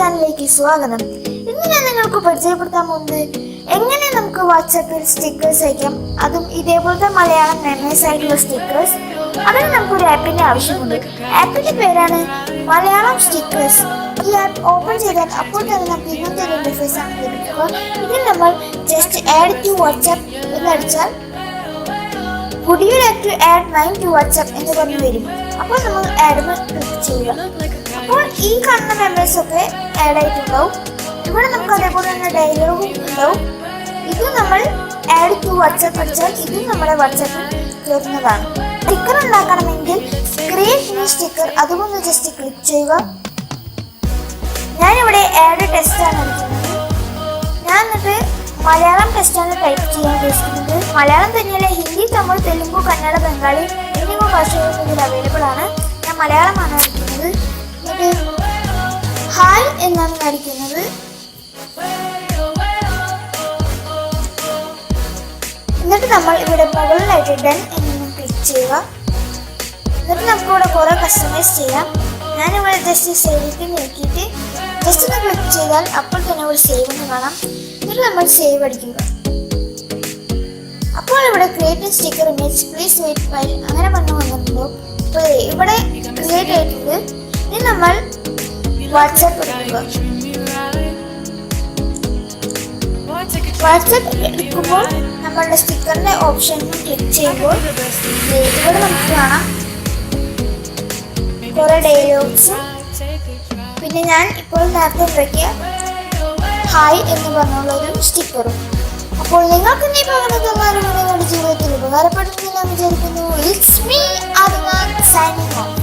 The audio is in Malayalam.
ചാനലിലേക്ക് സ്വാഗതം. ഇന്ന് ഞാൻ നിങ്ങൾക്ക് പരിചയപ്പെടുത്താൻ പോകുന്നത് എങ്ങനെ നമുക്ക് വാട്സാപ്പിൽ സ്റ്റിക്കേഴ്സ് അയക്കാം, അതും ഇതേപോലത്തെ മലയാളം മെമ്മേഴ്സ് ആയിട്ടുള്ള സ്റ്റിക്കേഴ്സ്. അതിന് നമുക്കൊരു ആപ്പിന്റെ ആവശ്യമുണ്ട്. ആപ്പിന്റെ പേരാണ് മലയാളം സ്റ്റിക്കേഴ്സ്. ഈ ആപ്പ് ഓപ്പൺ ചെയ്താൽ അപ്പോൾ തന്നെ നമുക്ക് ഇങ്ങനത്തെ ഒരു ഇന്റർഫേസ് ആണ് ലഭിക്കുക. ഇതിൽ നമ്മൾ ജസ്റ്റ് ആഡ് ടു വാട്സാപ്പ് എന്നടിച്ചാൽ would you like to add mine to WhatsApp എന്ന് പറഞ്ഞു വരും. അപ്പോൾ നമ്മൾ ആഡ് ക്ലിക്ക് ചെയ്യുക. അപ്പോൾ ഈ കാണുന്ന മെമ്പേഴ്സ് ഒക്കെ ആഡ് ആയിട്ടുണ്ടാവും. ഇവിടെ നമുക്ക് അതേപോലെ തന്നെ ഡയലോഗും ഉണ്ടാവും. ഇത് നമ്മൾ ആഡ് ടു വാട്സാപ്പ് അടിച്ചാൽ ഇത് നമ്മുടെ വാട്സാപ്പിൽ കയറുന്നതാണ്. സ്റ്റിക്കർ ഉണ്ടാക്കണമെങ്കിൽ ക്രിയേറ്റ് ന്യൂ സ്റ്റിക്കർ അതുകൊണ്ട് ജസ്റ്റ് ക്ലിക്ക് ചെയ്യുക. ഞാനിവിടെ ആഡ് ടെസ്റ്റ് ആണ് അടിക്കുന്നത്. ഞാൻ എന്നിട്ട് മലയാളം ടെസ്റ്റാണ് ടൈപ്പ് ചെയ്യാൻ ഉദ്ദേശിക്കുന്നത്. മലയാളം തന്നെയല്ല, ഹിന്ദി, തമിഴ്, തെലുങ്ക്, കന്നഡ, ബംഗാളി എന്നീ ഭാഷകളും ഇതിൽ അവൈലബിൾ ആണ്. ഞാൻ മലയാളമാണ് അടിക്കുന്നത്. എന്നിട്ട് ഹായ് എന്നാണ് അടിക്കുന്നത്. എന്നിട്ട് നമ്മൾ ഇവിടെ മുകളിലായിട്ട് ഡൺ എന്നൊന്ന് ക്ലിക്ക് ചെയ്യുക. എന്നിട്ട് നമുക്കിവിടെ കുറെ കസ്റ്റമൈസ് ചെയ്യാം. ഞാനിവിടെ ജസ്റ്റ് സേവിലേക്ക് നോക്കിയിട്ട് ജസ്റ്റ് ഒന്ന് ക്ലിക്ക് ചെയ്താൽ അപ്പോൾ തന്നെ ഒരു സേവ് എന്ന് കാണാം. എന്നിട്ട് നമ്മൾ സേവ് അടിക്കുക. അപ്പോൾ ഇവിടെ create sticker image please wait file അങ്ങനെ പറഞ്ഞു വന്നിട്ടുണ്ടോ. അപ്പോൾ ഇവിടെ ക്രിയേറ്റ് ആയിട്ടുണ്ട്. ഇനി നമ്മൾ വാട്സാപ്പ് എടുക്കുക. വാട്സാപ്പ് എടുക്കുമ്പോൾ നമ്മളുടെ സ്റ്റിക്കറിന്റെ ഓപ്ഷൻ ക്ലിക്ക് ചെയ്യുമ്പോൾ ഇവിടെ നമുക്ക് കാണാം കുറെ ഡയലോഗ്സും പിന്നെ ഞാൻ ഇപ്പോൾ നേരത്തെ ഉണ്ടാക്കിയ ഹായ് എന്ന് പറഞ്ഞുള്ള ഒരു സ്റ്റിക്കറും. അപ്പോൾ നിങ്ങൾക്ക് ഈ പറഞ്ഞ ജീവിതത്തിൽ ഉപകാരപ്പെടുന്നില്ല വിചാരിക്കുന്നു. It's me Adnan signing off.